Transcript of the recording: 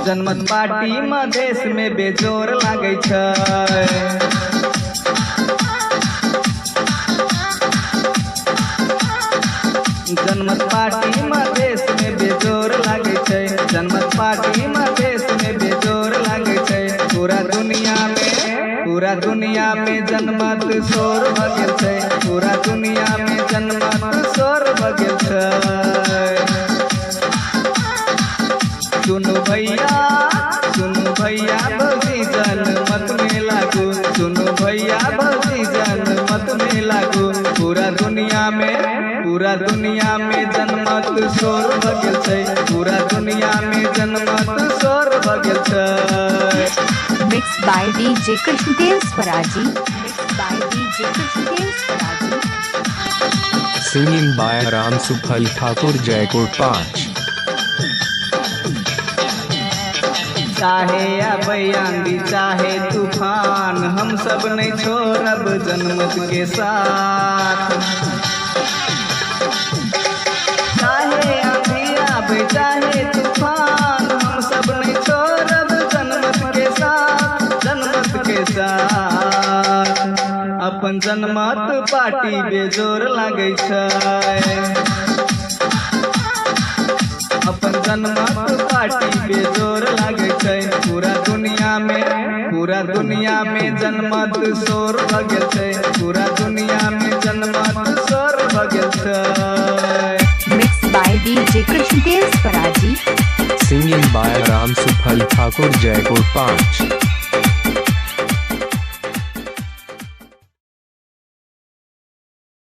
जनमत पार्टी में देश में बेजोर लागे छै। जनमत पार्टी में देश में बेजोर लागे छै। जनमत पार्टी में देश में बेजोर लागे छै। पूरा दुनिया में जनमत शोर भ गेल छै। पूरा दुनिया में जनमत शोर भ गेल छै। सुनु भैया भौजी जनमत में लागू। सुनु भैया भौजी जनमत में लागू। पूरा दुनिया में जनमत शोर भ गेल छै। पूरा दुनिया में जनमत शोर भ गेल छै। Mixed by DJ Krishnadev Swaraji. Mixed by DJ Krishnadev Swaraji. Singing by Ram Suphal Thakur Jaipur 5। चाहे आबे आंधी चाहे तूफान, हम सब नहीं छोड़ब जनमत के साथ। चाहे आंधी आबे चाहे तूफान, हम सब नहीं छोड़ब जनमत के साथ। जनमत के साथ अपन जनमत पार्टी बेजोर लागे छै। अपन जनमत पार्टी बेजोर लागे छै। पूरा दुनिया में जनमत शोर भ गेल छै। पूरा दुनिया में जनमत शोर भ गेल छै। Mixed by DJ Krishnadev Swaraji. Singing by Ram Suphal Thakur Jaipur 5।